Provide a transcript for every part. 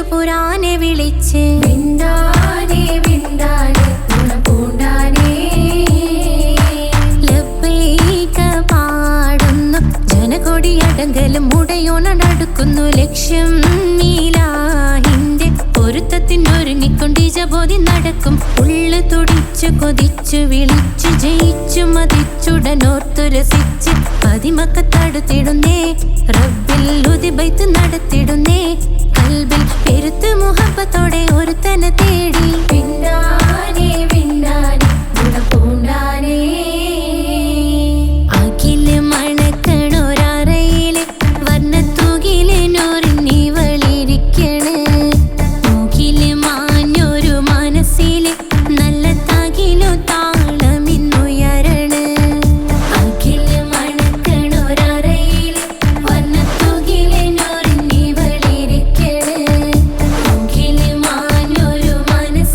പുരാനെ വിളിച്ച് വിണ്ടാനെ വിണ്ടാനെ ഗുണപൂണ്ടാനെ ലബ്ബൈക പാടുന്നു ജനകൊടിയടങ്കലും മുടയോണടുക്കുന്നു ലക്ഷ്യം നീലാഹിന്റെ പൊരുത്തത്തിനൊരുങ്ങിക്കൊണ്ട് ജബോധി നടക്കും ഉള്ളു തുടിച്ചു കൊതിച്ചു വിളിച്ചു ജയിച്ചു മതിച്ചുടനോർത്തു രസിച്ച് പതിമക്കത്തടുത്തിടുന്നേ റബ്ബിൽ ഉദിബൈത്ത് നടത്തിടുന്നേ കൽബിൽ പെരുത്ത് മുഹബത്തോടെ ഒരുത്തനെ തേടി വിണ്ടാനെ വിണ്ടാനെ ഗുണപൂണ്ടാനെ അഖില് മണക്കണൊരറയില് വർണ്ണത്തൂകില് നൂറിനി വളിരിക്കണ് മൂക്കില് മാഞ്ഞൊരു മനസ്സില് നല്ല തകിലു താളമിന്നുയരണ് അഖില് മണക്കണൊരറയില് വർണ്ണത്തൂകില് നൂറിനി വളിരിക്കണ് മൂക്കില് മാഞ്ഞൊരു മനസ്സില്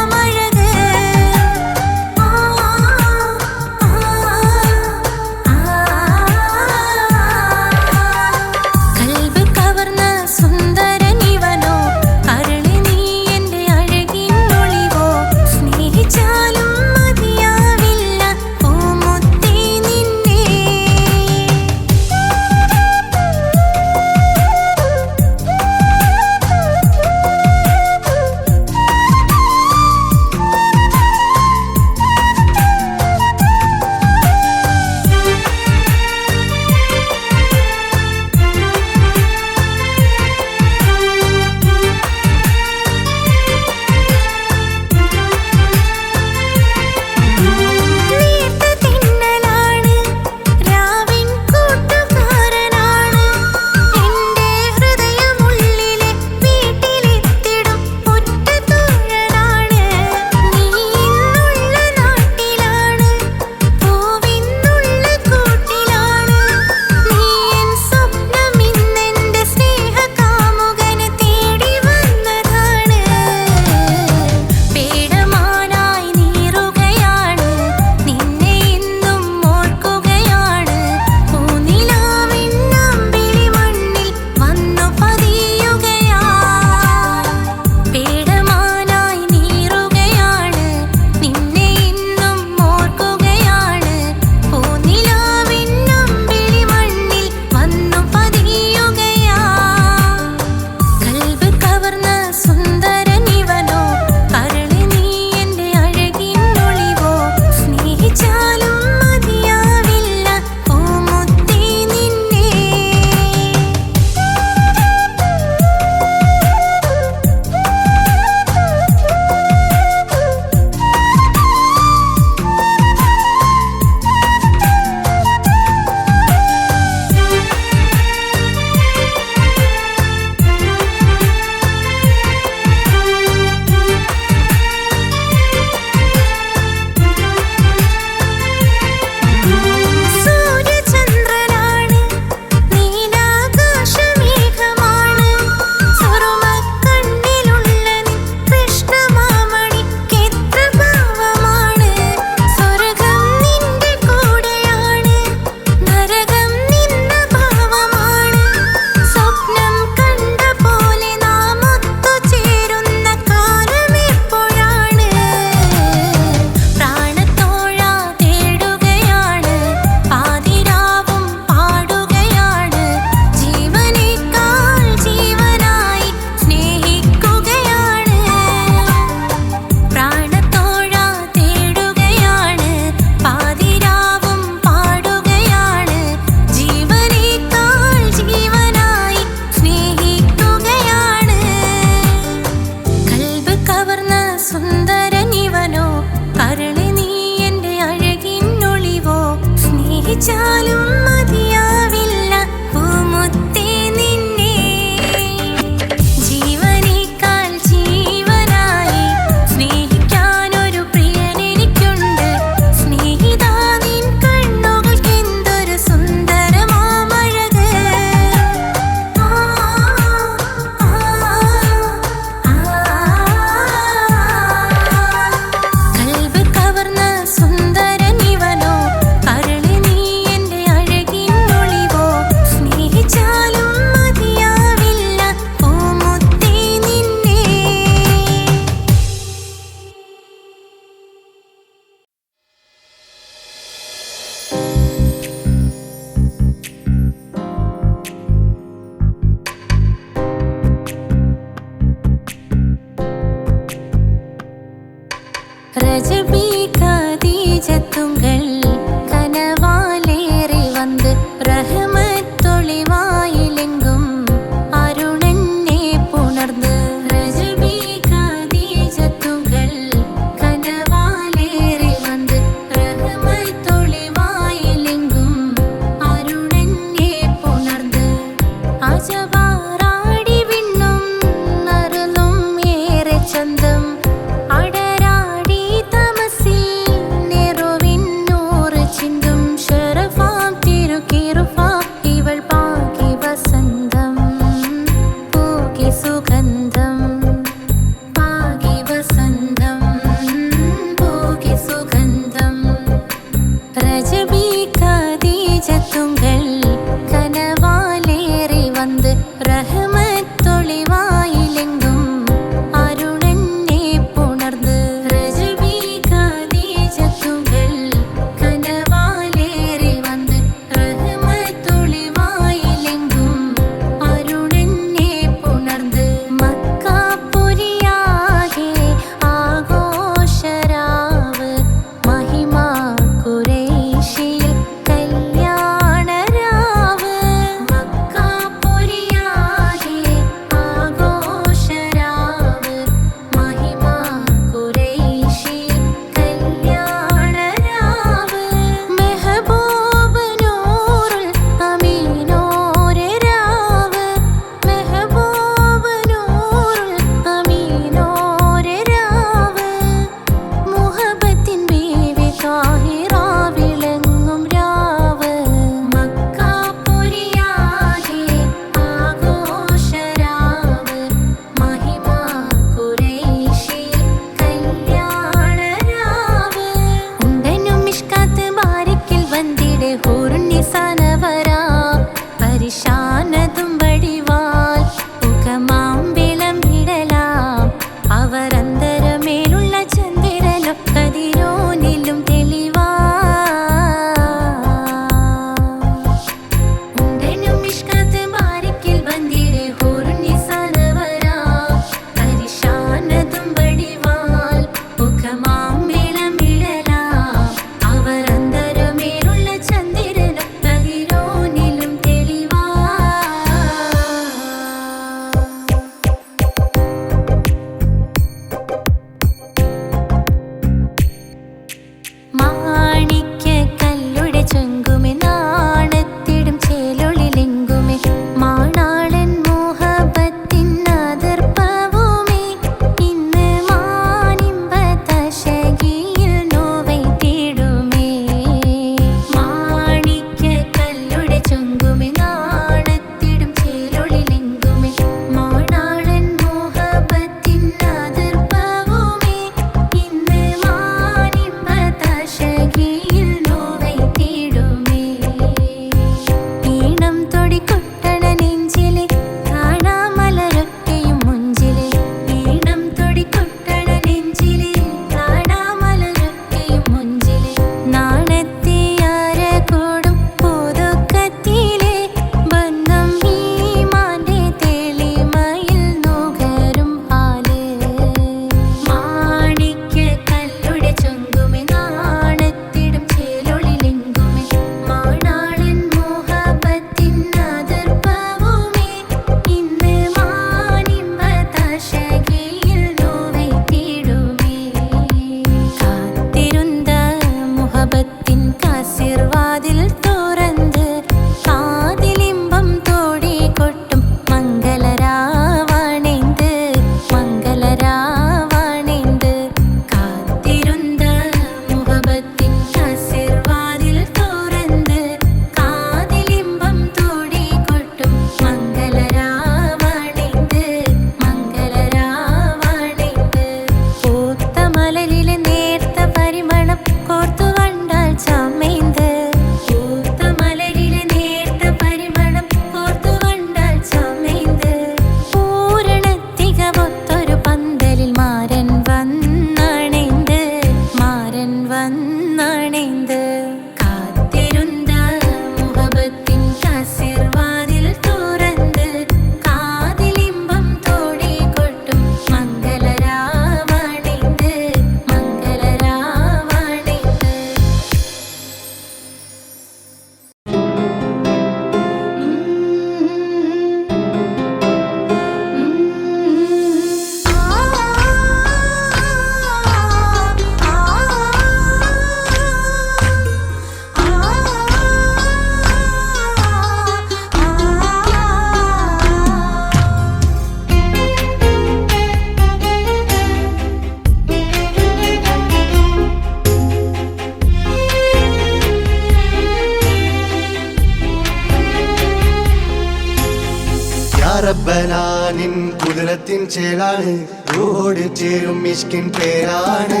റബ്ബനാനിൻ കുദ്റത്തിൻ ചേലാണ് റൂഹോട് ചേരും മിഷ്കിൻ പേരാണ്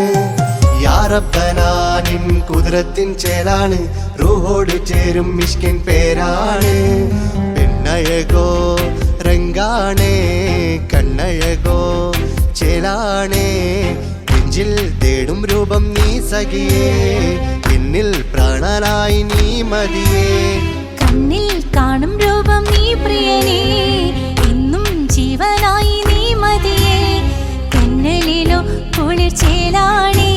യാ റബ്ബനാനിൻ കുദ്റത്തിൻ ചേലാണ് റൂഹോട് ചേരും മിഷ്കിൻ പേരാണ് പെണ്ണഴകോ രംഗാണേ കണ്ണഴകോ ചേലാണേ നെഞ്ചിൽ തേടും രൂപം നീ സഖിയേ എന്നിൽ പ്രാണനായി നീ മതിയേ കണ്ണിൽ കാണും രൂപം നീ പ്രിയനേ എന്നും ജീവനായി നീ മതിയേ തെന്നലിലോ കുളിർച്ചേലാണേ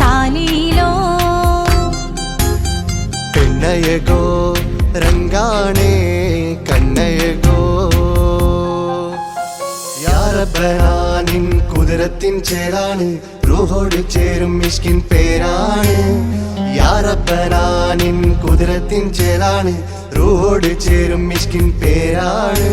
താലിയിലോ പെണ്ണഴകോ രംഗാണേ കണ്ണഴകോ യാ റബ്ബനാനിൻ കുദ്റത്തിൻ ചേലാണ് റൂഹോട് ചേരും മിഷ്കിൻ പേരാണ് യാ റബ്ബനാനിൻ കുദ്റത്തിൻ ചേലാണ് റൂഹോട് ചേരും മിഷ്കിൻ പേരാണ്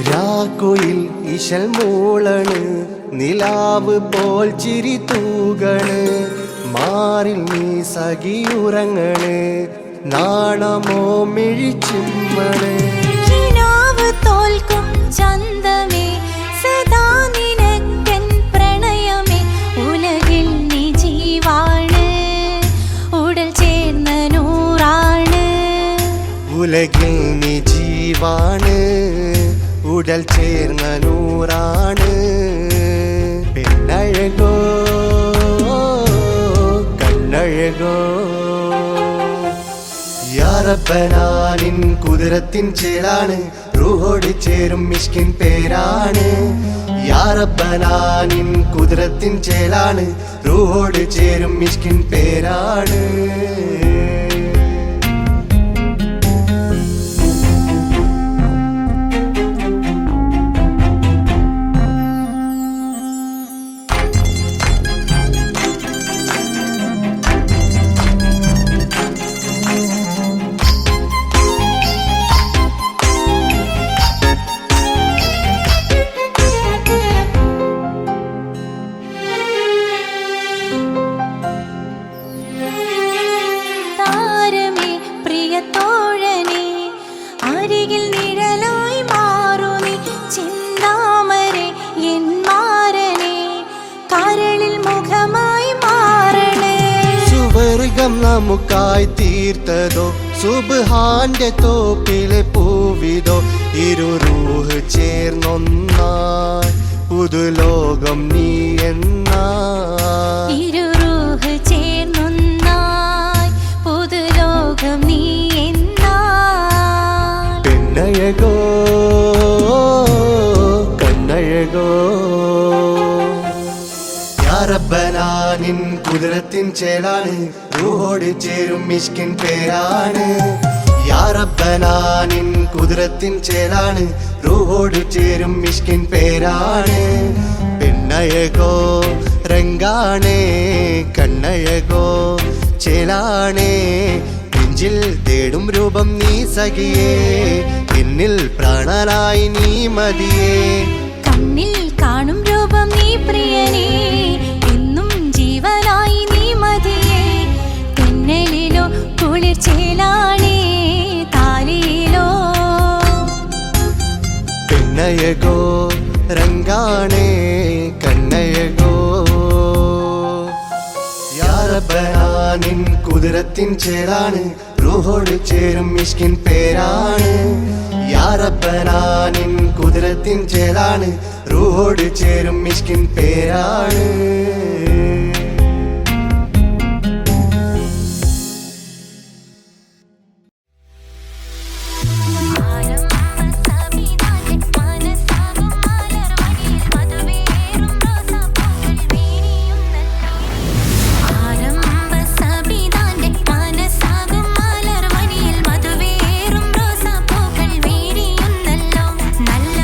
രാക്കുയിൽ ഇശൽ മൂളണ് നിലാവ് പോൽ ചിരി തൂകണ് മാറിൽ നീ സഖിയുറങ്ങണ് നാണമോ മിഴിച്ചിമ്മണ് കിനാവ് തോൽക്കും ചന്തമേ സദാ നിനക്കൻ പ്രണയമേ ഉലകിൽ നീ ജീവാണ് ഉടൽ ചേർന്ന നൂറാണ് ഉലകിൽ നീ ജീവാണ് ഉടൽ ചേർന്ന നൂറാണ് പെണ്ണഴകോ കണ്ണഴകോ യാ റബ്ബനാനിൻ കുദ്റത്തിൻ ചേലാണ് റൂഹോട് ചേരും മിഷ്കിൻ പേരാണ് യാ റബ്ബനാനിൻ കുദ്റത്തിൻ ചേലാണ് റൂഹോട് ചേരും മിഷ്കിൻ പേരാണ് താരമേ പ്രിയത്തോഴനേ അരികിൽ നിഴലായി മാറുമി ചിന്താമരേ എൻ മാരനേ കരളിൽ മുഖമായി മാറണേ സുവർഗം നമുക്കായി തീർത്തതോ സുബ്ഹാന്റെ തോപ്പിലെ പൂവിതോ ഇരു റൂഹ് ചേർന്നൊന്നായി പുതുലോകം നീ എന്നായി ഇരു റൂഹ് ചേർന്നൊന്നായി പുതുലോകം നീ എന്നായി പെണ്ണഴകോ കണ്ണഴകോ യാ റബ്ബനാനിൻ കുദ്റത്തിൻ ചേലാണ് റൂഹോട് ചേരും മിഷ്കിൻ പേരാണ് യാ റബ്ബനാനിൻ കുദ്റത്തിൻ ചേലാണ് റൂഹോട് ചേരും മിഷ്കിൻ പേരാണ് പെണ്ണഴകോ രംഗാണേ കണ്ണഴകോ ചേലാണേ നെഞ്ചിൽ തേടും രൂപം നീ സഖിയേ എന്നിൽ പ്രാണനായി നീ മതിയേ കണ്ണിൽ കാണും രൂപം നീ പ്രിയനേ എന്നും ജീവനായി നീ മതിയേ തെന്നലിലോ കുളിർച്ചേലാണേ താലിയിലോ പെണ്ണഴകോ രംഗാണേ കണ്ണഴകോ യാ റബ്ബനാനിൻ കുദ്റത്തിൻ ചേലാണ് റൂഹോട് ചേരും മിഷ്കിൻ പേരാണ് യാ റബ്ബനാനിൻ കുദ്റത്തിൻ ചേലാണ് റൂഹോട് ചേരും മിഷ്കിൻ പേരാണ് നല്ല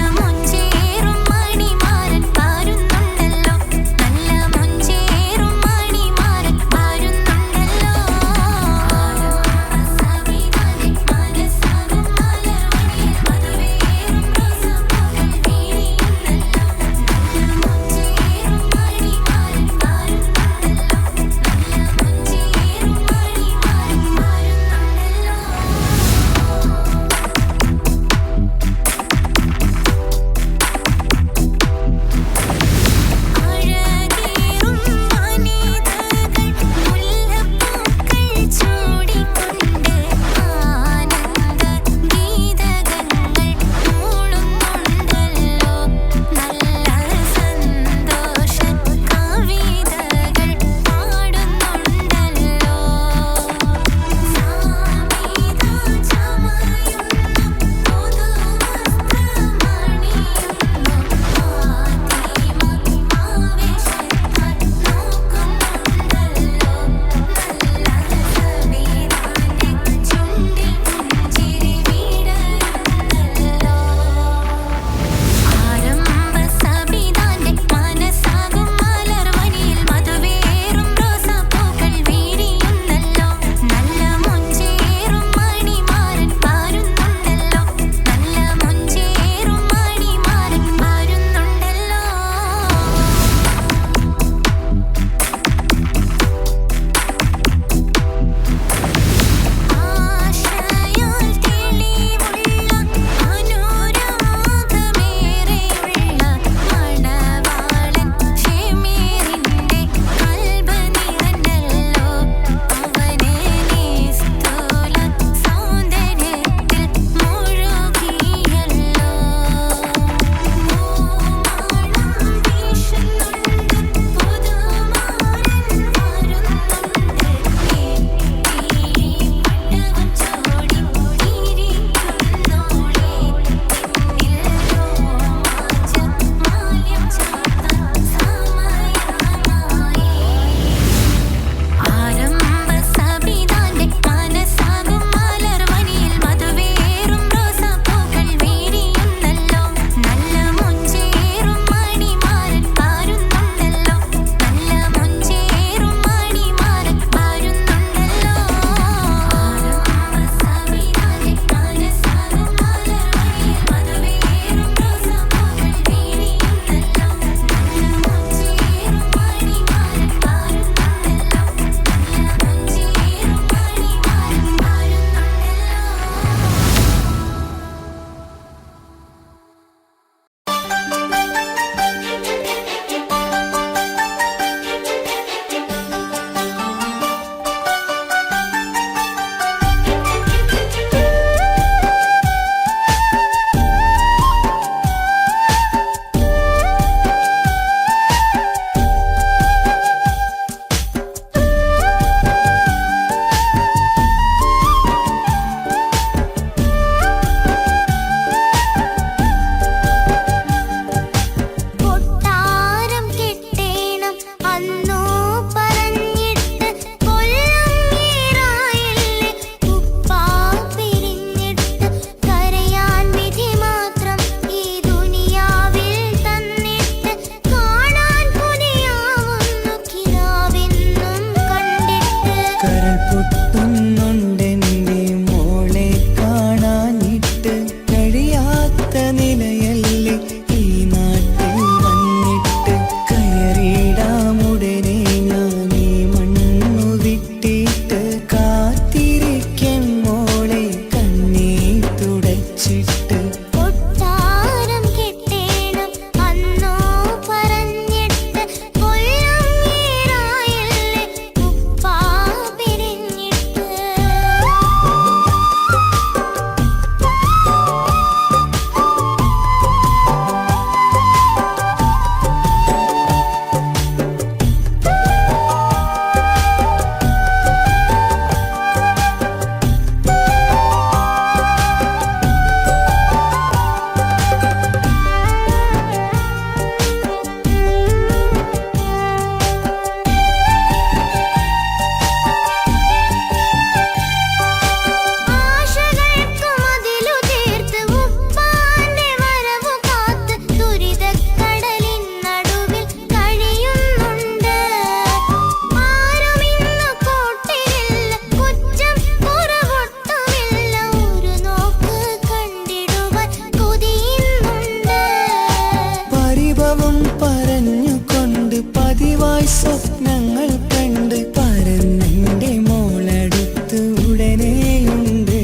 പറഞ്ഞുകൊണ്ട് പതിവായി സ്വപ്നങ്ങൾ കണ്ട് പറന്നെൻ്റെ മോളടുത്ത് ഉടനെയുണ്ട്.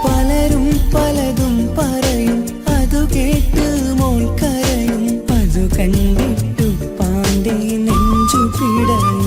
പലരും പലതും പറയും, അതു കേട്ട് മോൾ കരയും. അതു കണ്ടിട്ടു പാണ്ഡെ നെഞ്ചു പിടയും.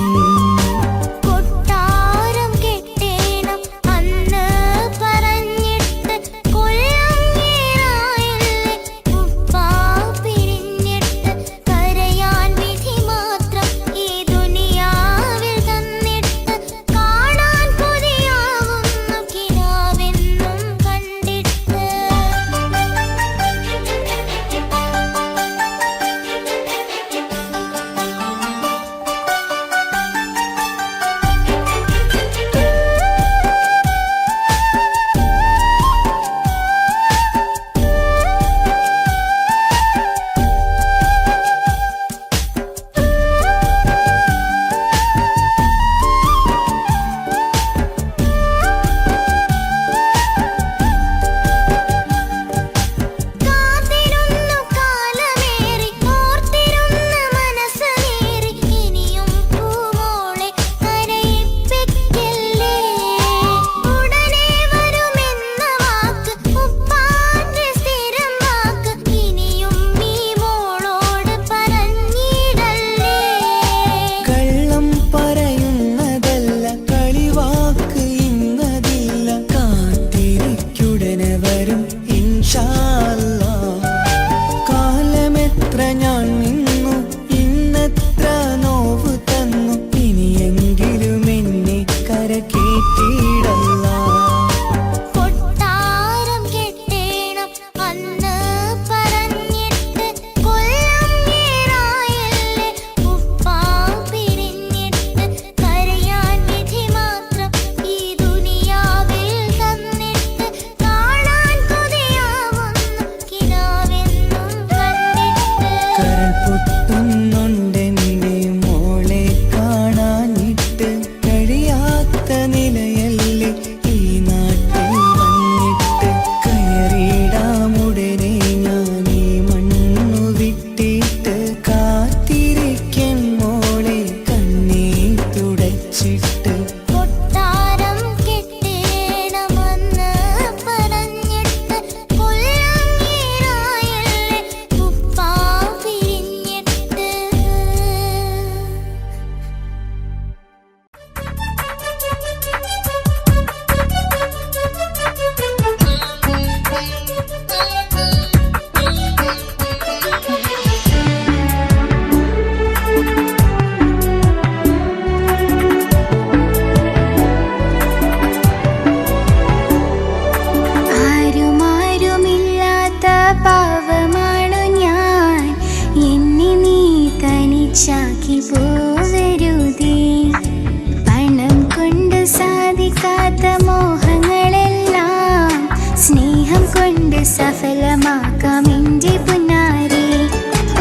സഫലമാക്കാം എൻ്റെ പുന്നാരി.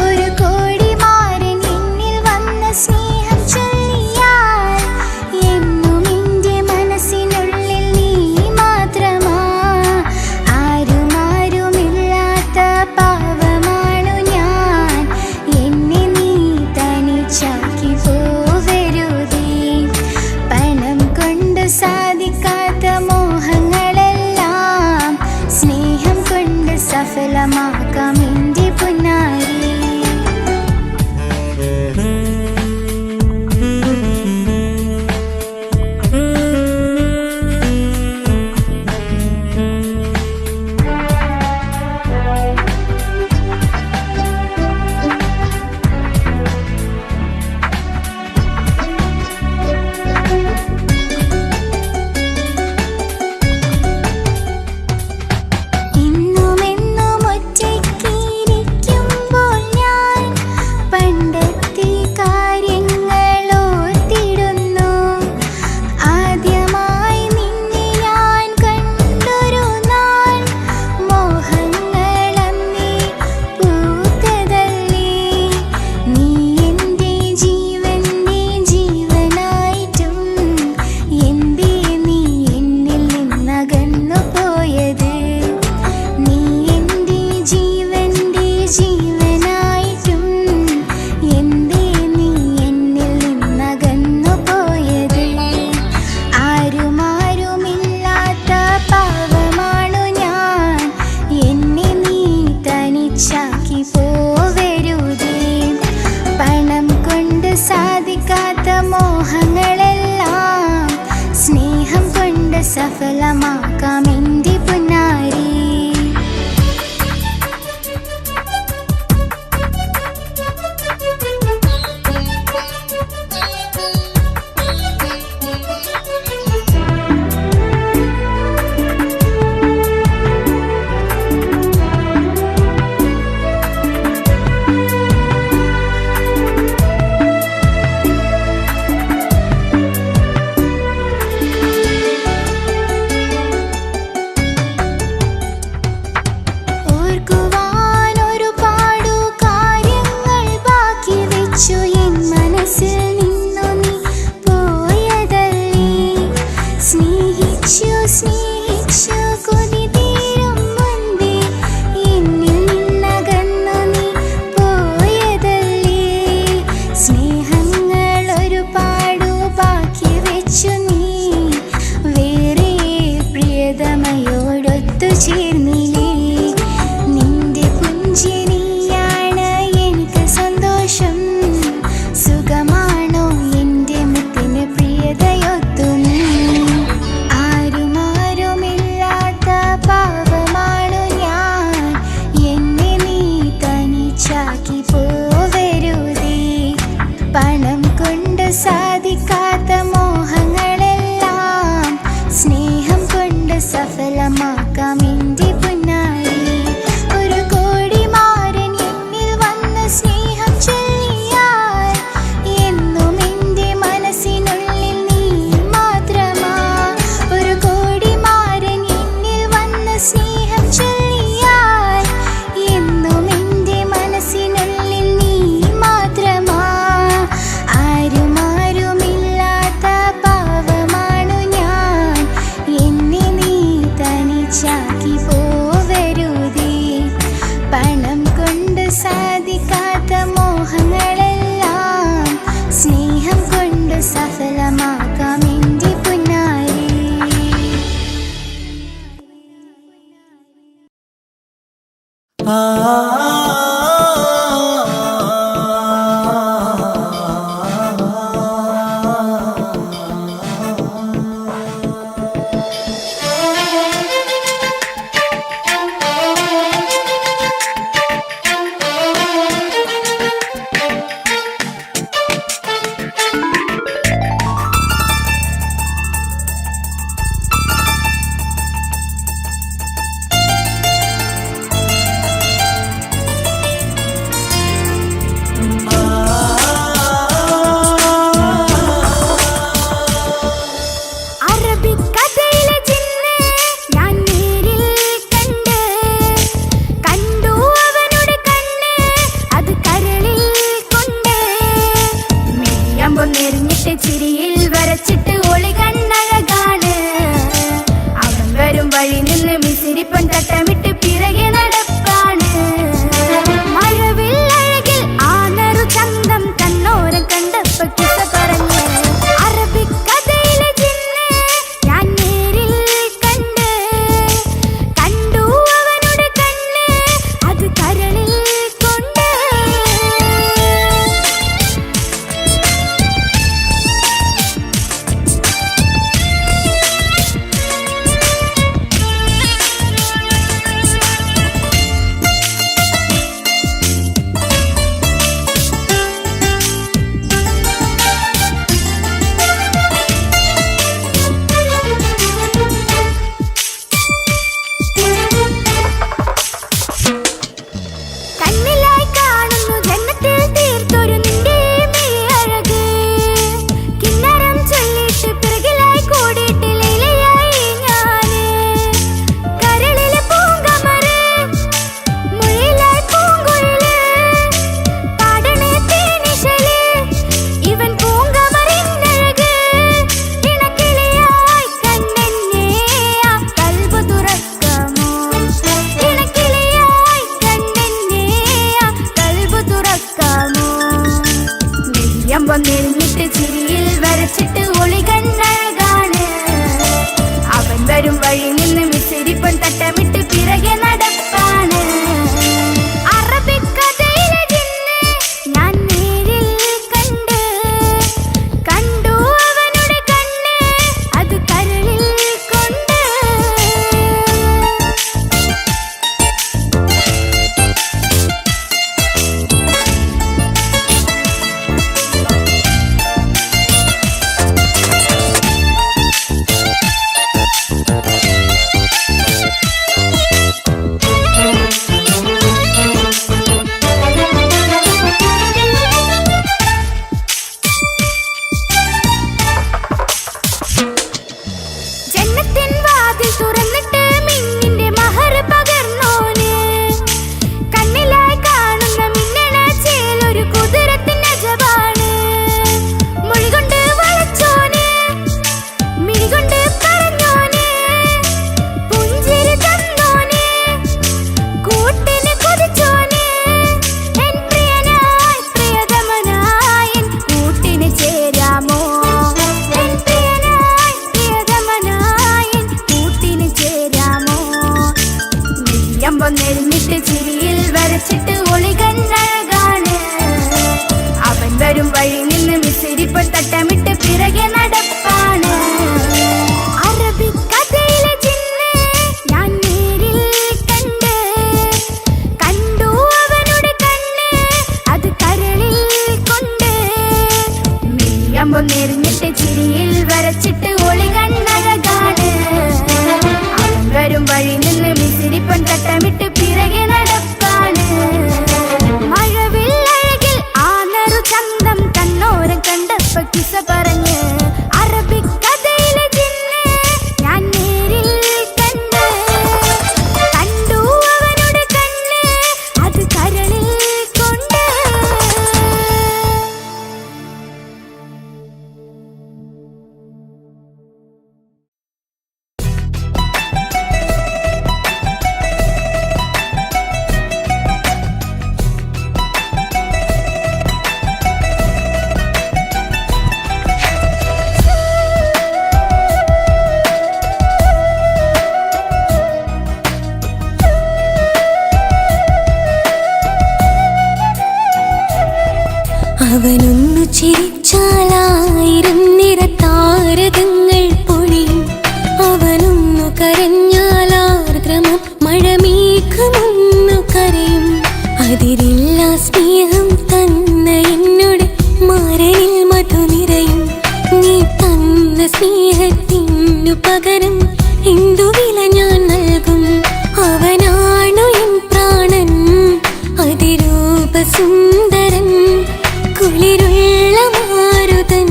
ഒരു കോടി മാരൻ എന്നിൽ വന്ന സ്നേഹം ചൊല്ലിയാൽ എന്നും എൻ്റെ മനസ്സിനുള്ളിൽ നീ മാത്രമാ. ആരുമാരുമില്ലാത്ത പാവമാണു ഞാൻ, എന്നെ നീ തനിച്ചാക്കി പോവരുതേ. പണം കൊണ്ട് സാധിക്കാത്ത മോഹങ്ങളെല്ലാം സ്നേഹം കൊണ്ട് സഫലമാക്കാം. തനിച്ചാക്കി പോവരുതേ. പണം കൊണ്ട് സാധിക്കാത്ത മോഹങ്ങളെല്ലാം സ്നേഹം കൊണ്ട് സഫലമാക്കാം എൻ്റെ പുന്നാരി. സ്നേഹിച്ചു കൊതി തീരും മുൻപേ എന്നിൽ നിന്നകന്നു നീ പോയതല്ലേ. സ്നേഹങ്ങൾ ഒരുപാടു ബാക്കി വെച്ചു നീ വേറെ പ്രിയതമയോടൊത്തു ചേർന്നില്ലേ. നിന്റെ പുഞ്ചിരിയാണ് എനിക്ക് സന്തോഷം. സുഖമാണോ എൻ്റെ മുത്തിന് പ്രിയതയൊത്തു നീ. പണം കൊണ്ട് സാധിക്കാത്ത മോഹങ്ങളെല്ലാം സ്നേഹം കൊണ്ട് സഫലമാക്കാം എൻ്റെ പുന്നാരി. ഒരു കോടിമാരൻ എന്നിൽ വന്ന് സ്നേഹം ചൊല്ലിയാൽ എന്നും എൻ്റെ മനസ്സിനുള്ളിൽ നീ മാത്രമാ. ഒരു കോടിമാരൻ എന്നിൽ വന്ന് സ്നേഹം ചൊല്ലിയാൽ എന്നും എൻ്റെ മനസ്സിനുള്ളിൽ നീ മാത്രമാ. ആരുമാരുമില്ലാത്ത പാവമാണു ഞാൻ, എന്നെ നീ തനിച്ചാക്കി പോവരുതേ. പണം കൊണ്ട് സാധിക്കാത്ത മോഹങ്ങളെല്ലാം സ്നേഹം കൊണ്ട് സഫലമാക്കാം എൻ്റെ പുന്നാരി. അവനൊന്നു ചിരിച്ചാലായിരം നിറതാരകങ്ങൾ പൊഴിയും. അവനൊന്നു കരഞ്ഞാലാർദ്രമം മഴമേഘമൊന്നു കരയും. അതിരില്ല സ്നേഹം തന്ന എന്നോട് മാരനിൽ മധു നിറയും. നീ തന്ന സ്നേഹത്തിനു പകരം എന്തു വില ഞാൻ നൽകും? അവനാണു എൻ പ്രാണൻ, അതിരൂപസുന്ദരൻ, കുളിരുള്ള മാരുതൻ,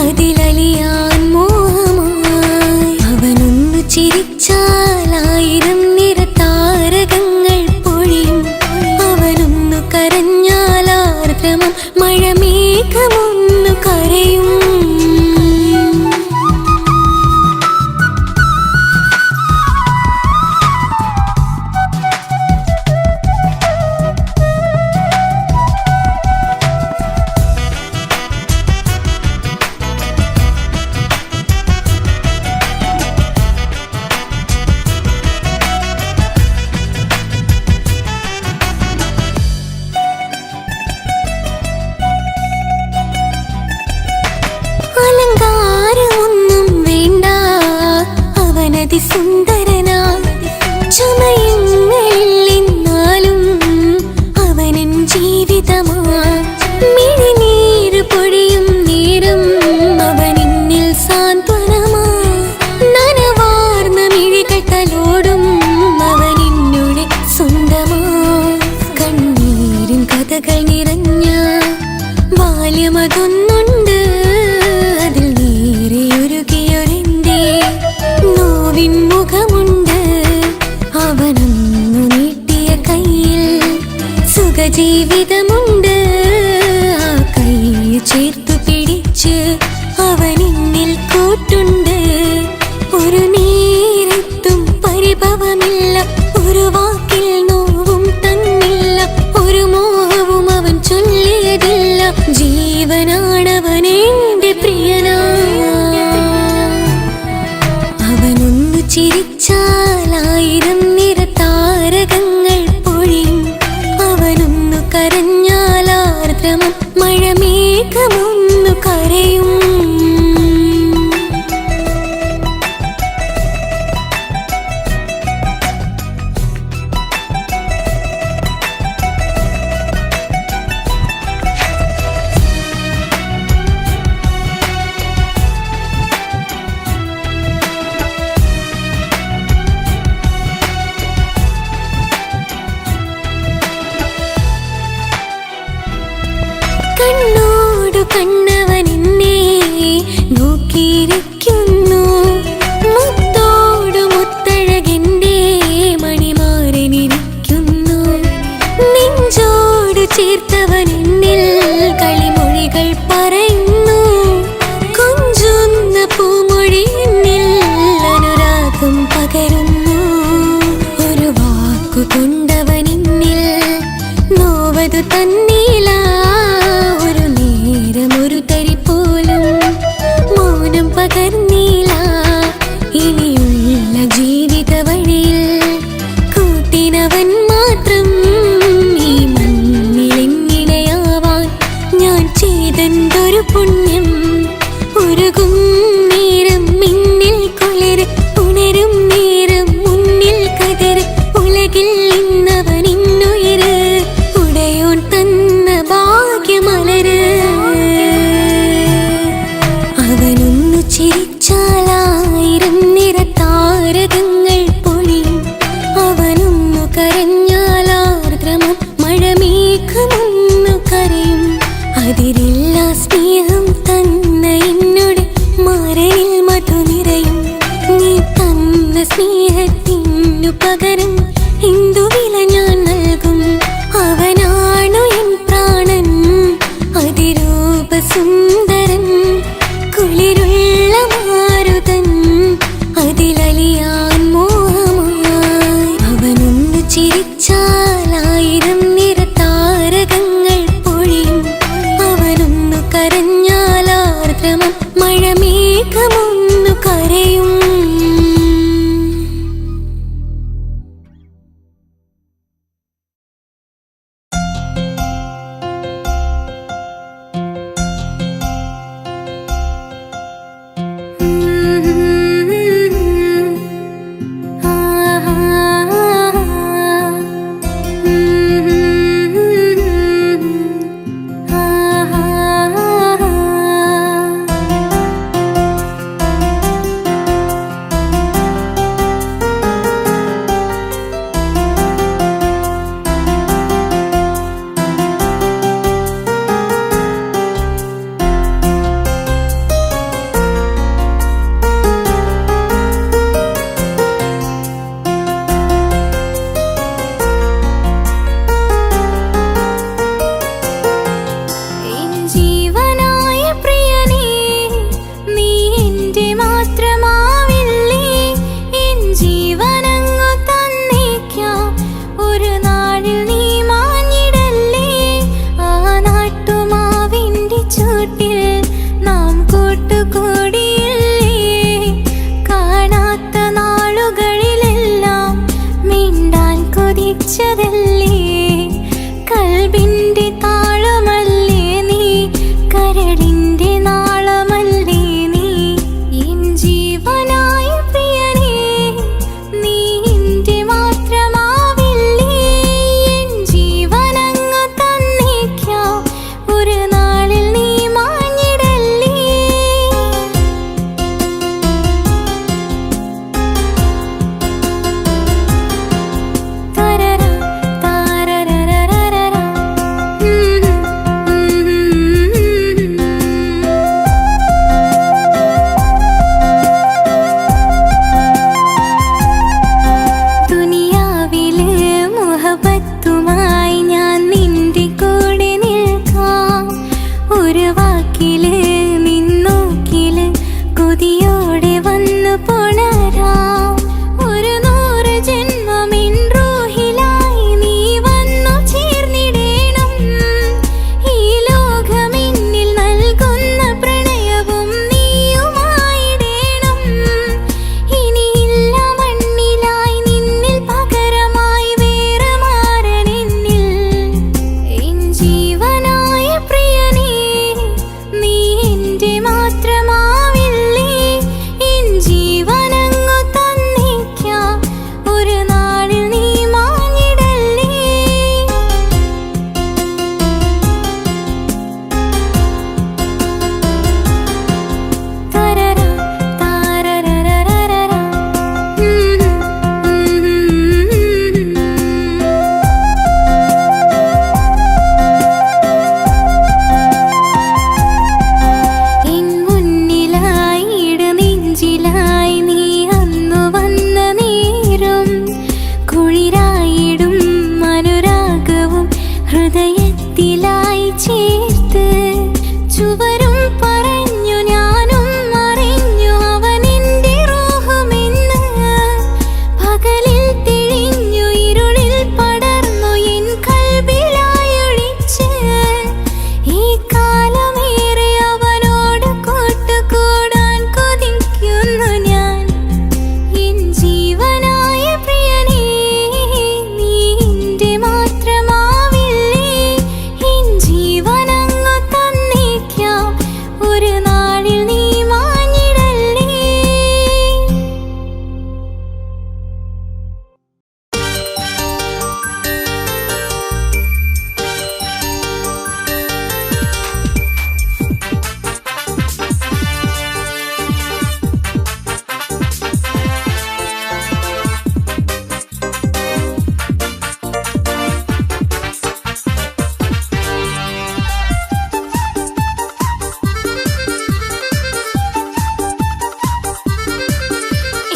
അതിലലിയാൻ മോഹമായി. അവനൊന്നു ചിരിച്ചാലായിരം നിറതാരകങ്ങൾ പൊഴിയും. അവനൊന്നു കരഞ്ഞാലാർദ്രമം മഴമേഘമൊന്നു കരയും. അലങ്കാരമൊന്നും വേണ്ട, അവനതി സുന്ദരനാ. ചമയങ്ങളിൽ എന്നാലും അവനൻ ജീവിതമാ. മിഴിനീര് പൊഴിയും നേരം അവനിന്നിൽ സാന്ത്വനമാ. നനവാർന്ന മിഴികൾ തലോടും അവനിന്നോട് സ്വന്തമാ. കണ്ണീരിൻ കഥകൾ നിറഞ്ഞ ബാല്യമതൊന്നുണ്ട്. അതിൽ നീരെയൊരുകിയൊരെന്റെ നോവിൻ മുഖമുണ്ട്. അവനൊന്നു നീട്ടിയ കയ്യിൽ സുഖജീവിതമുണ്ട്. ആ കൈ ചേർത്തു പിടിച്ച് അവനിന്നിൽ കൂട്ടുണ്ട്. ഒരു നേരത്തും പരിഭവമില്ല, ഒരു വാക്കിൽ നോവും തന്നില്ല, ഒരു മോഹവും അവൻ ചൊല്ലിയതില്ല. ജീവനാണവനെന്റെ പ്രിയനാ. അവനൊന്നു ചിരിച്ചാലായിരം നിറതാരകങ്ങൾ പൊഴിയും. അവനൊന്നു കരഞ്ഞാലാർദ്രമം മഴമേഘമൊന്നു കരയും. കണ്ണോടു കണ്ണവനെന്നെ നോക്കിയിരിക്കുന്നു. മുത്തോടു മുത്തഴകെന്റെ മണിമാരനിരിക്കുന്നു. നെഞ്ചോടു ചേർത്തവനെന്നിൽ കളിമൊഴികൾ പറയുന്നു. കൊഞ്ചുന്ന പൂമൊഴി എന്നിൽ അനുരാഗം പകരുന്നു. ഒരു വാക്കു കൊണ്ടവനെന്നിൽ നോവതു തന്നീല. ഒരു നേരമൊരു തരി പോലും മൗനം പകർന്നീല. ഇനിയുള്ള ജീവിത വഴിയിൽ കൂട്ടിനവൻ മാത്രം. ഈ മണ്ണിലെങ്ങിടയാവാൻ ഞാൻ ചെയ്തെന്തൊരു പുണ്യം. ഉരുകും നേരം മിന്നിൽ കുളിര്, ഉണരും നേരം മുന്നിൽ കതിര്. ഉലകിൽ ഇന്നവൻ ഇന്നുയര്, ഉടയോൻ തന്ന ഭാഗ്യമലര്. അവനൊന്നു ചിരിച്ചാലായിരം നിറതാരകങ്ങൾ പൊഴിയും. അവനൊന്നു കരഞ്ഞാലാർദ്രമം മഴമേഘമൊന്നു കരയും. അതിരില്ല സ്നേഹം തന്ന എന്നോട് മാരനിൽ മധു നിറയും. നീ തന്ന സ്നേഹത്തിനു പകരം എന്തു വില ഞാൻ നൽകും? അവനാണു എൻ പ്രാണൻ, അതിരൂപസുന്ദരൻ, കുളിരുള്ള മാരുതൻ, അതിലലിയാൻ മോഹമായി. അവനൊന്നു ചിരിച്ചാലായിരം നിറതാരകങ്ങൾ പൊഴിയും. അവനൊന്നു കരഞ്ഞാലാർദ്രമം മഴമേഘമൊന്നു കരയും. ചുവരും പറഞ്ഞു ഞാനും അറിഞ്ഞു അവനെന്റെ റൂഹമെന്ന്. പകലിൽ തെളിഞ്ഞു ഇരുളിൽ പടർന്നു എൻ കൽബിലായൊളിച്ച്. ഈ കാലമേറെ അവനോട് കൂട്ടുകൂടാൻ കൊതിക്കുന്നു ഞാൻ. എൻ ജീവനായ പ്രിയനേ, നീ എന്റെ മാത്രമാവില്ലേ? എൻ ജീവനങ്ങു തന്നേക്കാം, ഒരു നാളിൽ നീ മാഞ്ഞിടല്ലേ?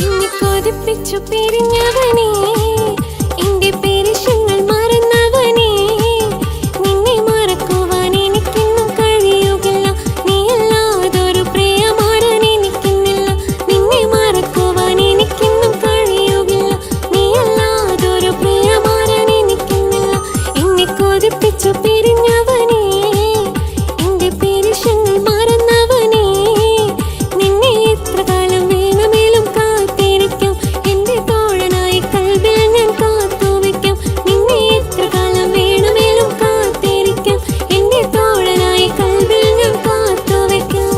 എന്നെ കൊതിപ്പിച്ചു പിരിഞ്ഞവനേ, എന്റെ പേരിഷങ്ങൾ മറന്നവനേ, നിന്നെ മറക്കുവാൻ എനിക്കിന്നും കഴിയുകില്ല. നീയല്ലാതൊരു പ്രിയമാരൻ എനിക്കിന്നില്ല. നിന്നെ മറക്കുവാൻ എനിക്കിന്നും കഴിയുകില്ല. നീയല്ലാതൊരു പ്രിയമാരൻ എനിക്കിന്നില്ല. എന്നെ കൊതിപ്പിച്ചു പിരിഞ്ഞവനേ, എന്റെ പേരിഷങ്ങൾ മറന്നവനേ, നിന്നെ എത്ര കാലം വേണമെങ്കിലും കാത്തിരിക്കാം. എന്റെ തോഴനായി കൽബിൽ ഞാൻ കാത്തുവെക്കാം. നിന്നെ എത്ര കാലം വേണമെങ്കിലും കാത്തിരിക്കാം. എന്റെ തോഴനായി കൽബിൽ ഞാൻ കാത്തുവെക്കാം.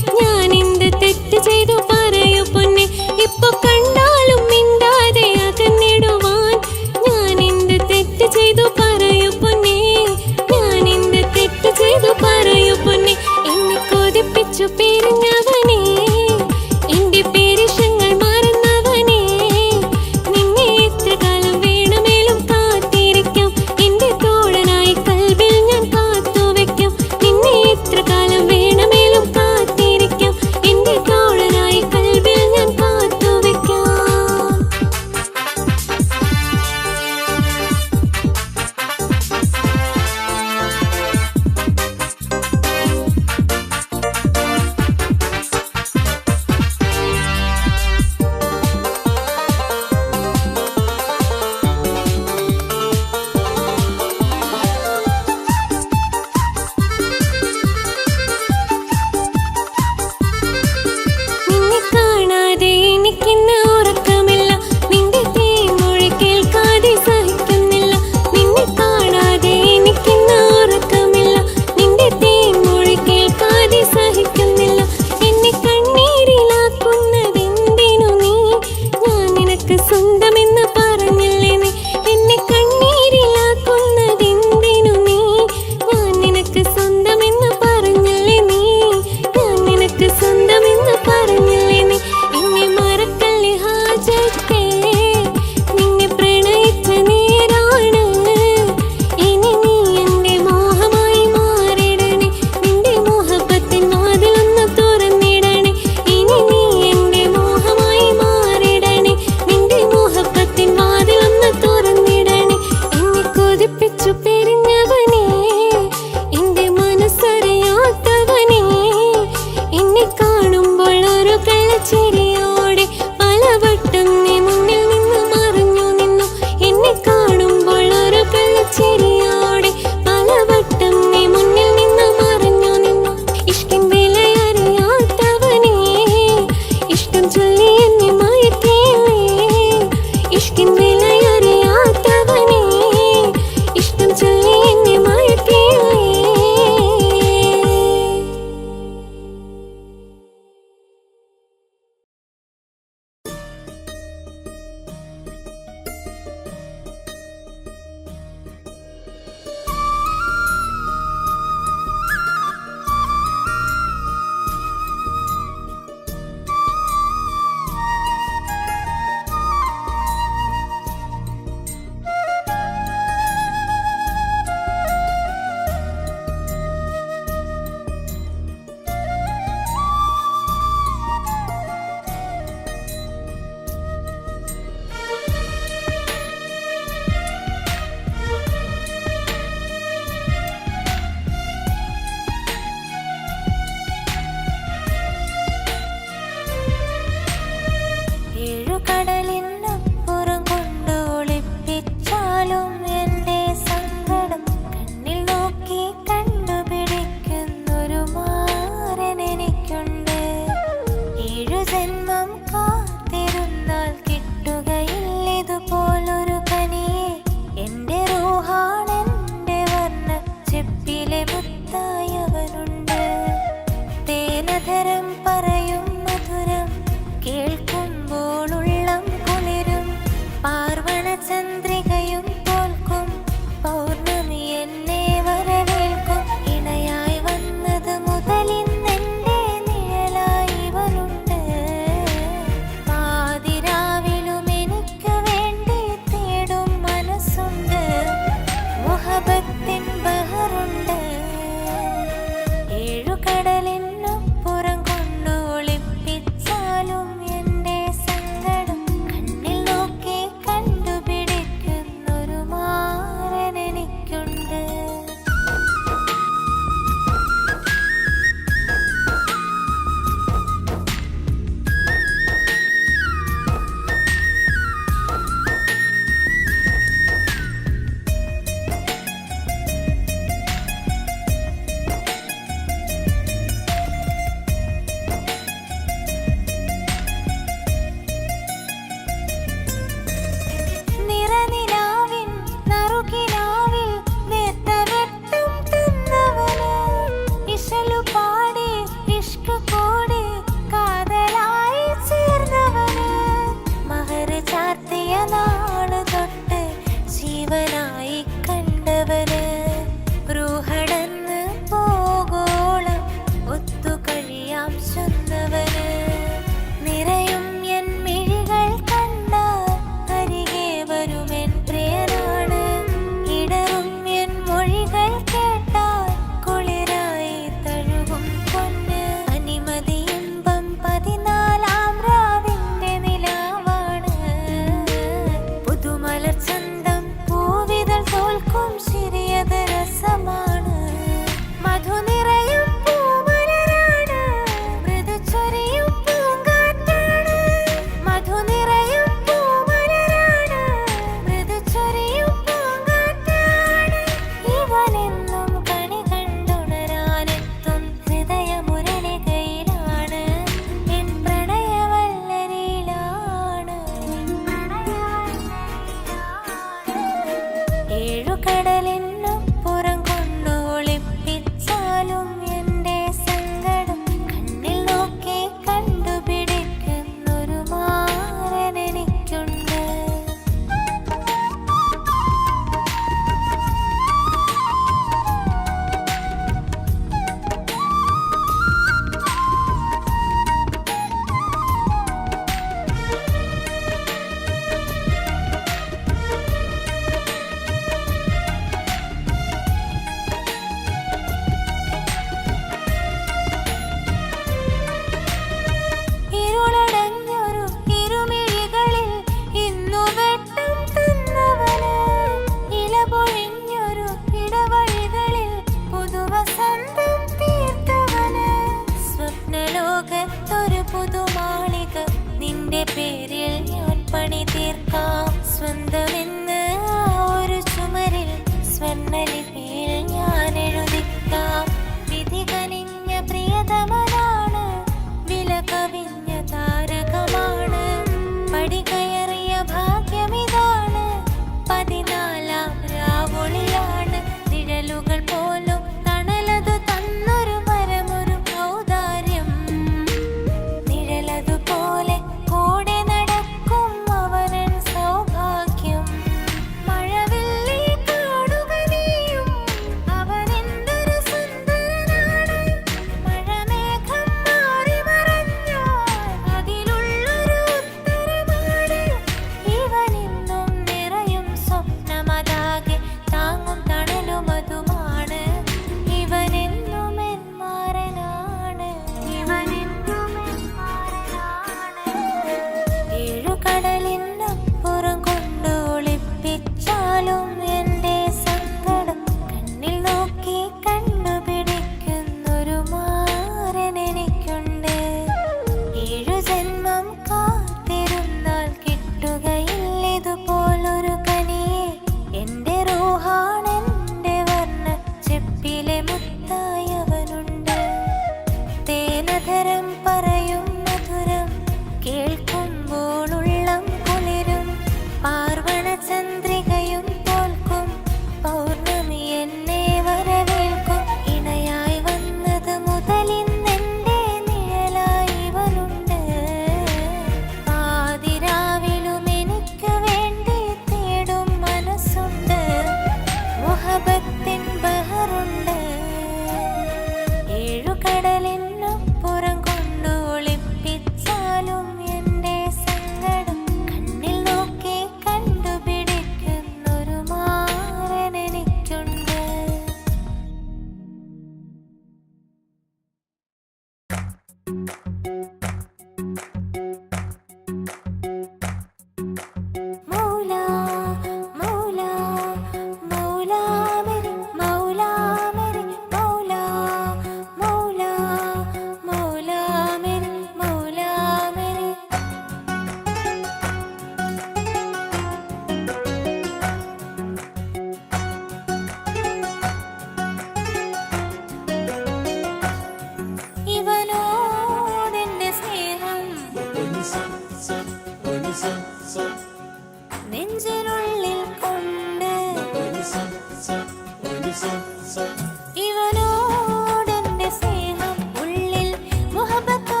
ഇവനോടെന്റെ സ്നേഹം ഉള്ളിൽ മുഹബത്തോ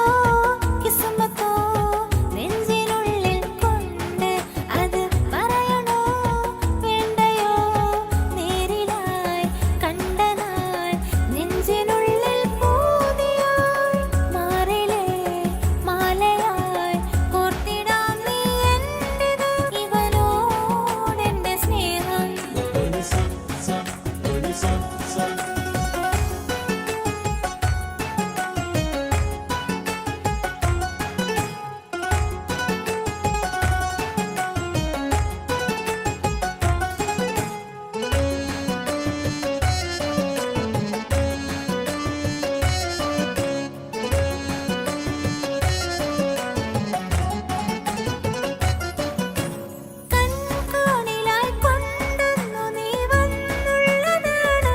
കിസ്മത്തോ നെഞ്ചിനുള്ളിൽ കൊണ്ട് അത് പറയണോ വേണ്ടയോ നേരിലായി കണ്ട നാൾ നെഞ്ചിനുള്ളിൽ പൂതിയായി മാറിലേ മാലയായി കോർത്തിടാം നീ എന്റേത് ഇവനോടെന്റെ സ്നേഹം കൺകോണിലായി കൊണ്ടുവന്നു നീ വന്നുള്ളതാണ്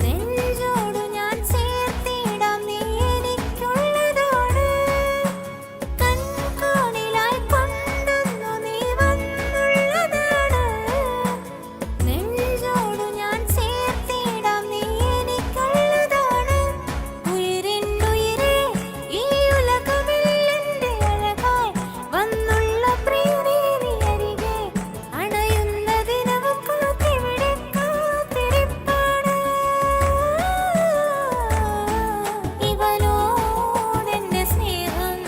നെഞ്ചോടു ഞാൻ ചേർത്തിടാം നീ എനിക്കുള്ളതാണ് കൺകോണിലായി കൊണ്ടുവന്നു നീ വന്നുള്ളതാണ് നെഞ്ചോടു ഞാൻ ചേർത്തിടാം നീ എനിക്കുള്ളതാണ് ഉയിരിനുയിരേ ഈ ഉലകമിൽ എൻ്റെ അഴകായി വന്നുള്ള പ്രിയനേ നീ അരികെ അണയുന്ന ദിനവും കാത്തിവിടെ കാത്തിരിപ്പാണ് ഇവനോടെന്റെ സ്നേഹം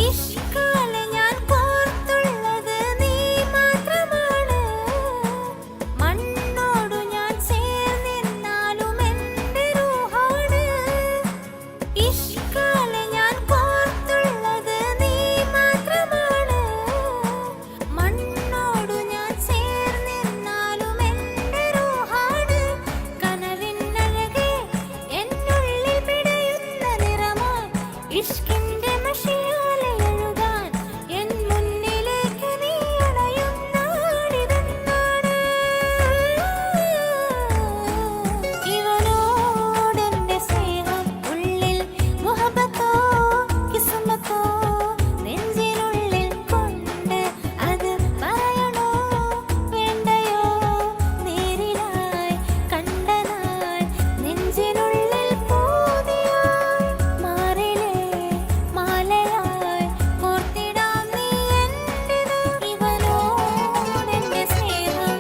ഇഷ്കാലെ ഞാൻ കോർത്തുള്ളത് നീ മാത്രമാണ് മണ്ണോടു ഞാൻ ചേർന്നിരുന്നാലും എൻ്റെ റൂഹാണ് ഇഷ്കാലെ ഞാൻ കോർത്തുള്ളത് നീ മാത്രമാണ് മണ്ണോടു ഞാൻ ചേർന്നിരുന്നാലും എൻ്റെ റൂഹാണ് കനവിനഴകെ എന്നുള്ളിൽ പിടയുന്ന നിറമായി ഇഷ്കിന്റെ മഷിയാലെ എഴുതാൻ എൻ മുന്നിലേക്ക് നീ അണയുന്നാടിതെന്നാണ് ഇവനോടെന്റെ സ്നേഹം ഉള്ളിൽ മുഹബത്തോ കിസ്മത്തോ നെഞ്ചിനുള്ളിൽ കൊണ്ട് അത് പറയണോ വേണ്ടയോ നേരിലായി കണ്ട നാൾ നെഞ്ചിനുള്ളിൽ പൂതിയായി മാറിലേ മാലയായി കോർത്തിടാം നീ എന്റേത് ഇവനോടെന്റെ സ്നേഹം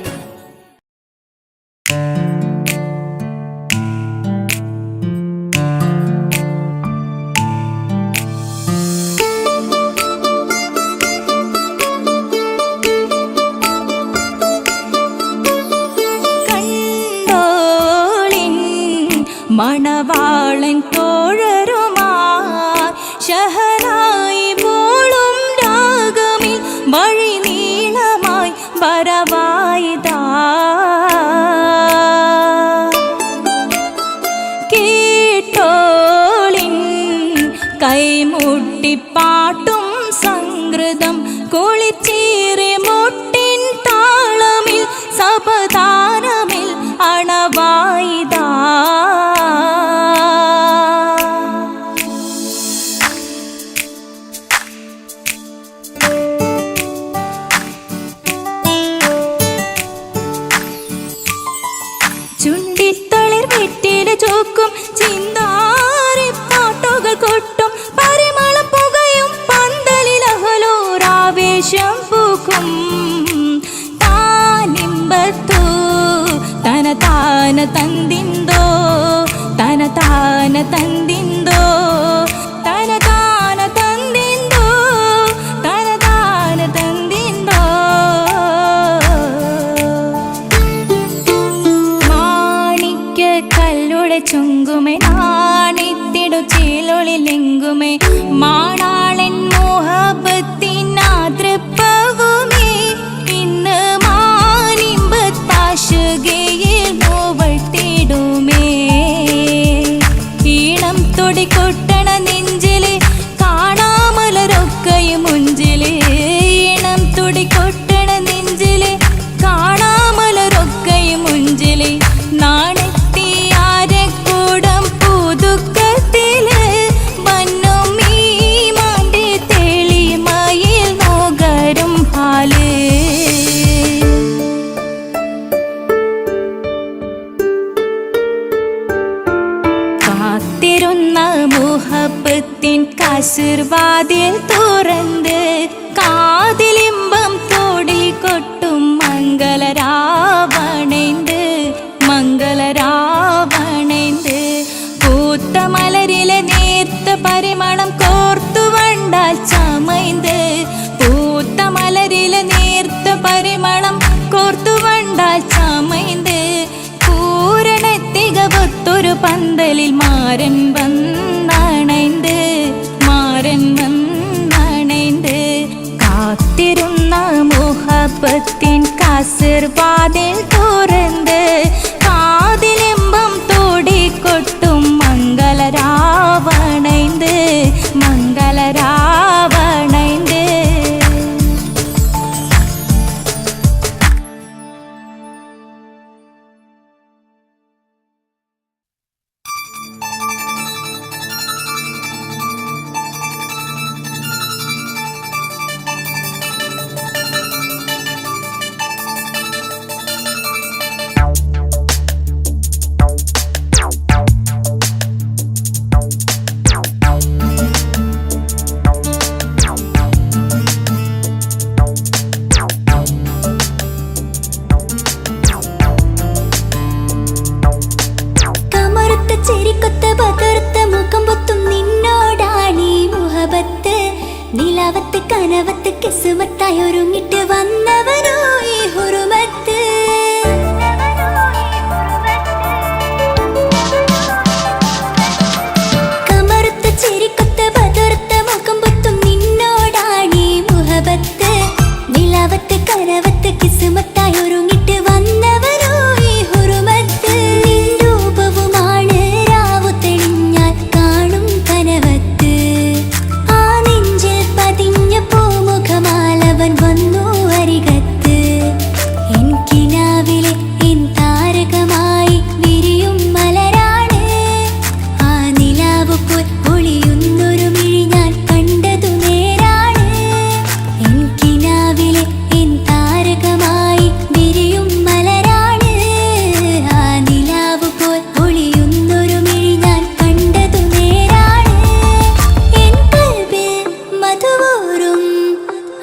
കണ്ടോളിൻ മണവാളൻ തോഴരുമായി ഷഹനായി പോളും രാഗമിൽ വഴി നീളമായി വരവായിതാ കേട്ടോളിൻ കൈമുട്ടിപ്പാട്ടും സംഗൃതം കുളിച്ചേറി മുട്ടിൻ താളമിൽ സപതാരമിൽ അണവായിതാ ചുണ്ടിത്തളിർ വെറ്റില ചോക്കും ചിന്താരിപ്പാട്ടുകൾ കൊട്ടും പരിമളം പുകയും പന്തലിൽ അഹലോരാവേശം പൂക്കും താനിമ്പത്തു തന താന തന്തിന്തോ തന താന തന്തിന്തോ തന താന തന്തിന്തോ തന താന തന്തിന്തോ മാണിക്യ കല്ലുടെ ചുങ്കുമേ നാണിത്തിടു ചേലൊളിലെങ്കുമേ മാണാളൻ മോഹബത്തിനാതൃപ്പവുമേ ഇന്ന് മാനിമ്പത്താശുകയിൽ നോവട്ടിടുമേ ഈണ മുഹബത്തിൻ കസിർവാതിൽ തുറന്ന് കാതിലിമ്പം തോടിൽ കൊട്ടും മംഗളരാവണേന്ത് മംഗളരാവണേന്ത് പൂത്ത മലരിലെ നേർത്ത പരിമളം കോർത്തു വണ്ടാൽ ചമൈന്ത് പൂത്ത മലരിലെ നേർത്ത പരിമളം കോർത്തു വണ്ടാൽ ചമൈന്ത് പൂരണ തികവത്തൊരു പന്തലിൽ മാരൻ വന്നണൈന്ത് മാരൻ വന്നണൈന്ത് കാത്തിരുന്ന മുഹബത്തിൻ കസിർവാതിൽ തുറന്ന് കാതിലിമ്പം തോടിക്കൊട്ടും മംഗളരാവണൈന്ത് മംഗളരാവണൈന്ത്. നിലാവത്ത് കനവത്ത് കിസ്മത്തായി ഒരുങ്ങിട്ട് വന്നവനോ ഈ ഹുറുമത്ത്. കമറുത്ത ചിരിക്കൊത്ത ബദർത്ത മുഖം പൊത്തും നിന്നോടാണീ മുഹബത്ത്. നിലാവത്ത് കനവത്ത് കിസ്മത്തായി ഒരുങ്ങിട്ട് വന്നവനോ ഈ ഹുറുമത്ത്. നിൻ രൂപവുമാണ് രാവു തെളിഞ്ഞാൽ കാണും കനവത്ത്. പൂമുഖമാലവൻ വന്നു അരികത്ത്. എൻ കിനാവിലെ എൻ താരകമായി വിരിയും മലരാണ്. ആ നിലാവ് പോൽ ഒളിയുന്നൊരു മിഴി ഞാൻ കണ്ടതു നേരാണ്. എൻ കിനാവിലെ എൻ താരകമായി വിരിയും മലരാണ്. ആ നിലാവ് പോൽ ഒളിയുന്നൊരു മിഴി ഞാൻ കണ്ടതു നേരാണ്. എൻ കൽബിൽ മധുവൂറും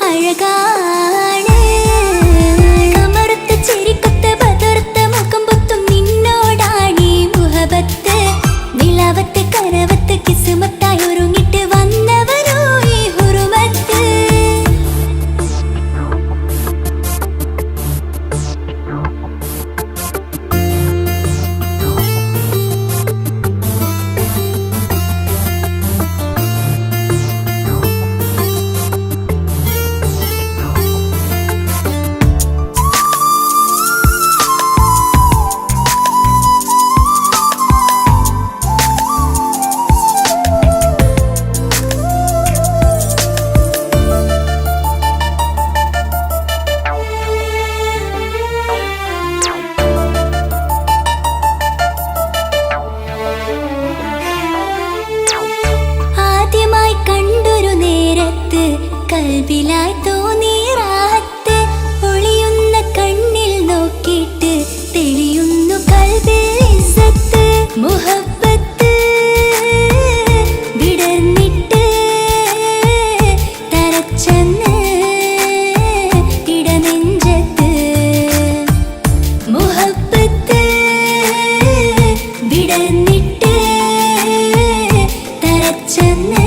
അഴകാണ്. കമറുത്ത ചിരിക്കൊത്ത ബദർത്ത മുഖം പൊത്തും നിന്നോടാണീ മുഹബത്ത്. നിലാവത്ത് കനവത്ത് കിസ്മത്തായി ഒരുങ്ങിട്ട് വന്നവനോ ഈ ഹുറുമത്ത്. ആദ്യമായി കണ്ടൊരു നേരത്ത് കൽബിലായി തോന്നി റാഹത്ത്. ഒളിയുന്ന കണ്ണിൽ നോക്കിയിട്ട് തെളിയുന്നു കൽബിൽ ഇസ്സത്ത്. മുഹബത്ത് വിടർന്നിട്ട് തരച്ചെന്ന് ഇടനെഞ്ചത്ത്. മുഹബത്ത് വിടർന്നിട്ട് തരച്ചെന്ന്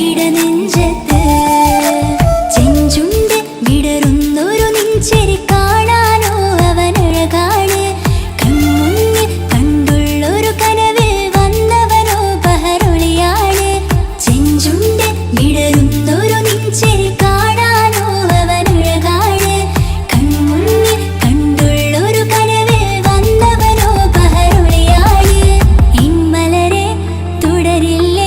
ഇടനെഞ്ചത്ത്. ചെഞ്ചുണ്ട് വിടരുന്നൊരു നെഞ്ചരി കാണാനോ അവനഴകാണ്. കൺമുന്നിൽ കണ്ടുള്ളൊരു കനവിൽ വന്നവനോ ബഹറൊളിയാണ്. ചെഞ്ചുണ്ട് വിടരുന്നൊരു നെഞ്ചരി കാണാനോ അവനഴകാണ്. കൺമുന്നിൽ കണ്ടുള്ളൊരു കനവിൽ വന്നവനോ ബഹറൊളിയാണ്. ഇൻമലരെ തുടരില്ല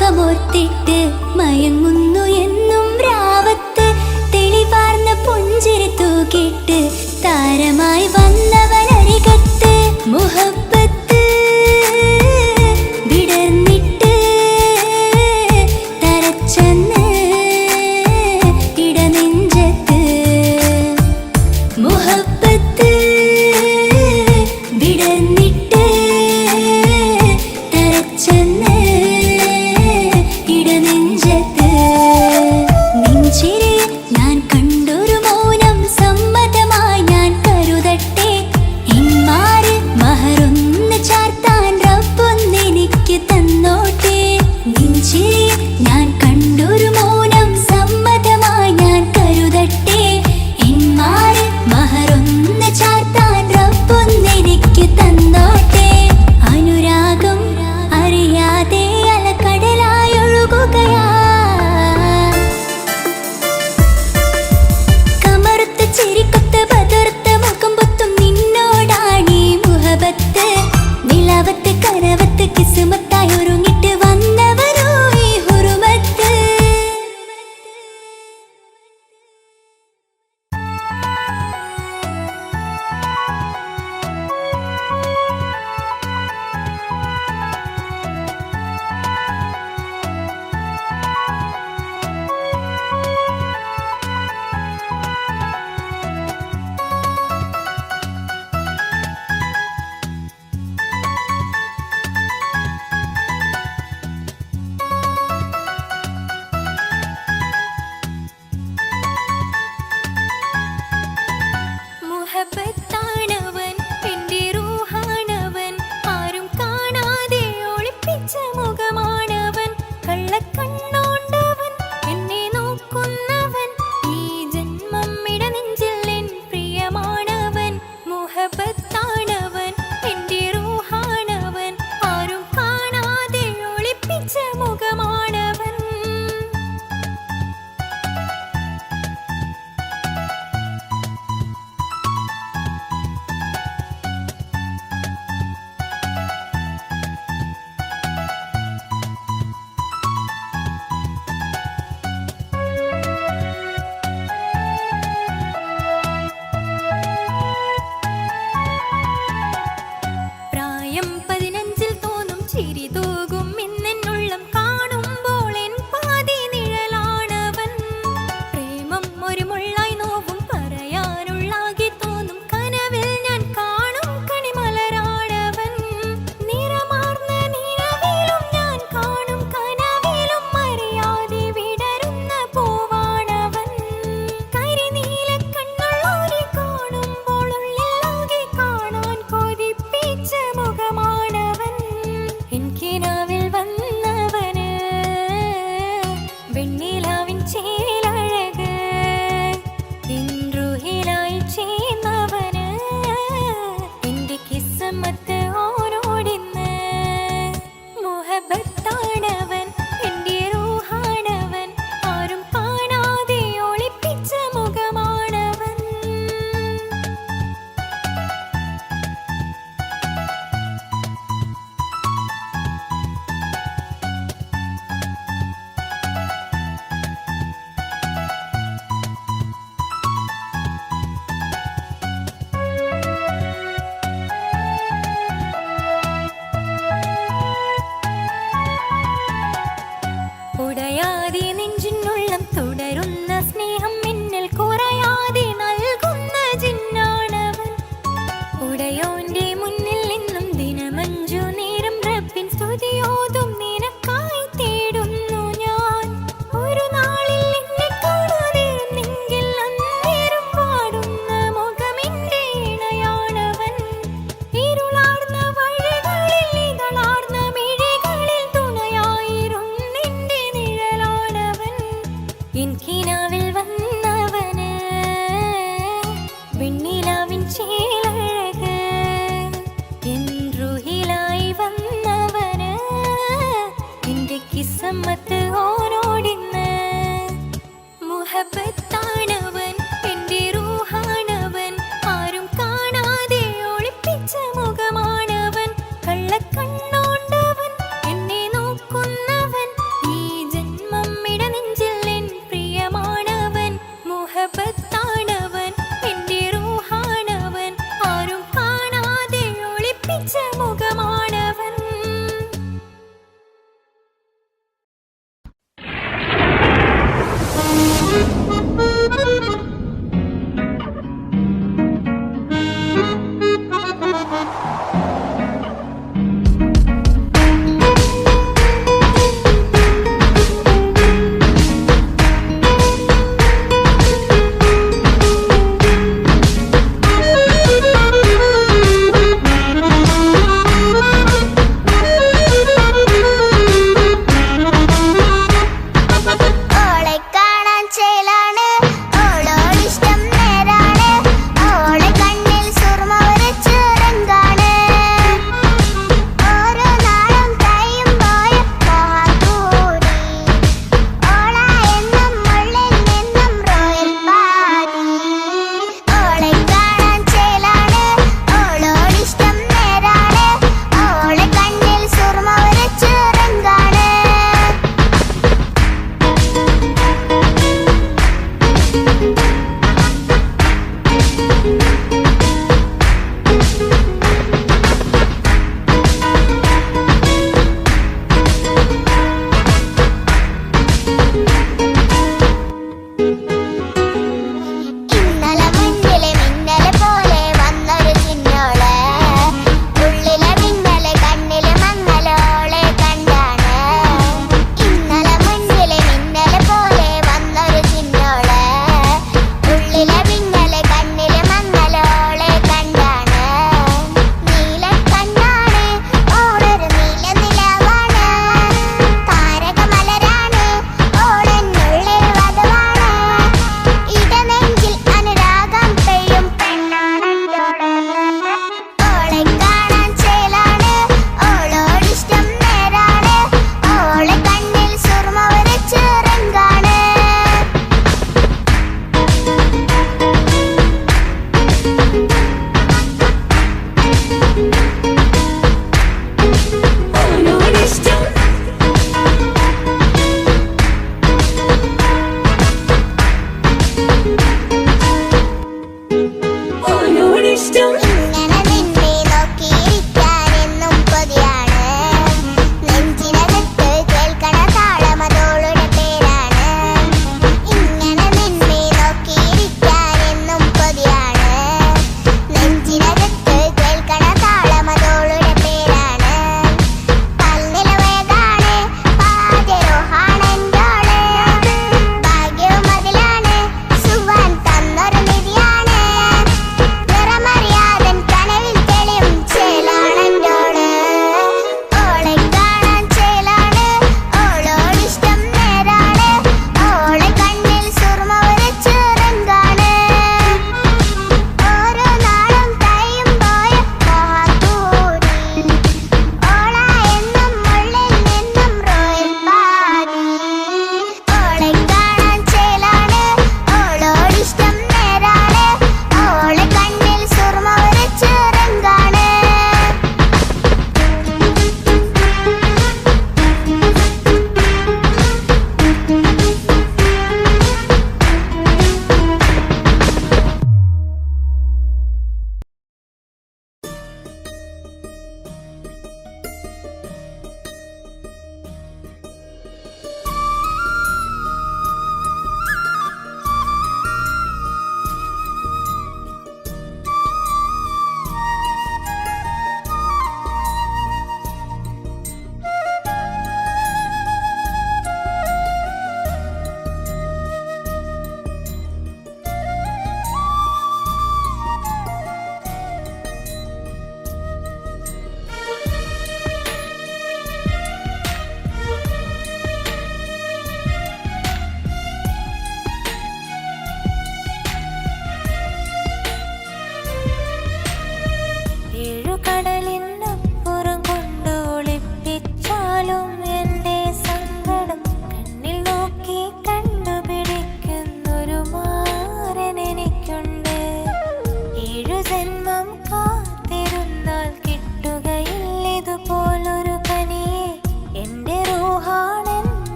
മുഖമോർത്തിട്ട് മയങ്ങുന്നു എന്നും രാവത്ത് തെളിവാർന്ന പുഞ്ചിരി തൂക്കിട്ട് താരമായി വന്നവനരികത്ത് മുഹബത്ത് വിടർന്നിട്ട് തരച്ചെന്ന് ഇടനെഞ്ചത്ത് മുഹബത്ത് വിടർന്നിട്ട് തരച്ചെന്ന് ഇടനെഞ്ചത്ത് നെഞ്ചിരെ ഞാൻ കണ്ടൊരു മൗനം സമ്മതമായി ഞാൻ കരുതട്ടെ എന്മാര് മഹറൊന്ന് ചാർത്താൻ റബ്ബൊന്നെനിക്ക് തന്നോട്ടെ നെഞ്ചിരെ ഞാൻ കണ്ടൊരു മൗനം സമ്മതമായി ഞാൻ കരുതട്ടെ എന്മാര് മഹറൊന്ന് ചാർത്താൻ റബ്ബൊന്നെനിക്ക് തന്നോട്ടെ അനുരാഗം അറിയാതെ അലക്കടലായൊഴുകുകയാ കമറുത്ത ചിരിക്കൊത്ത് ബദർത്ത മുഖം പൊത്തും നിന്നോടാണീ മുഹബത്ത് നിലാവത്ത് കനവത്ത് കിസ്മത്തായി ഒരുങ്ങിട്ട് വന്നവരോ ഈ ഹുറുമത്ത് മുഹബത്താണവൻ എൻ്റെ റൂഹാണവൻ ആരും കാണാതെ ഒളിപ്പിച്ച മുഖമാണവൻ കള്ളക്കണ്ണോണ്ടവൻ എന്നെ നോക്കുന്നവൻ ഈ ജന്മം ഇടനെഞ്ചിൽ എൻ പ്രിയമാണവൻ മുഹബത്താണവൻ എൻ്റെ റൂഹാണവൻ ആരും കാണാതെ ഒളിപ്പിച്ച മുഖമാണവൻ പ്രായം 15 തോന്നും ചിരി തൂകും ഇന്നെന്നുള്ളം കാണുമ്പോൾ എൻ പാതി നിഴലാണവൻ പ്രേമം ഒരു മുള്ളായി നോവും പറയാനുള്ളാകെ തോന്നും കനവിൽ ഞാൻ കാണും കണിമലരാണവൻ നിറമാർന്ന നിലവിലും ഞാൻ കാണും കനവിലും അറിയാതെ വിടരുന്ന പൂവാണവൻ കരിനീല കണ്ണുള്ളോരെ കാണുമ്പോൾ ഉള്ളിലാകെ കാണാൻ കൊതിപ്പിച്ച മുഖമാണവൻ എനിക്കിനാവിൽ വന്നവന് വെണ്ണിലാവിൻ ചേലഴക് ഇൻറുഹിലായി ചേർന്നവന് എൻ്റെ കിസ്മത്ത് ഓരോടിന്ന് മുഹബത്താണവൻ എൻ്റെ റൂഹാണവൻ ആരും കാണാതെ ഒളിപ്പിച്ച മുഖമാണവൻ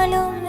നാളും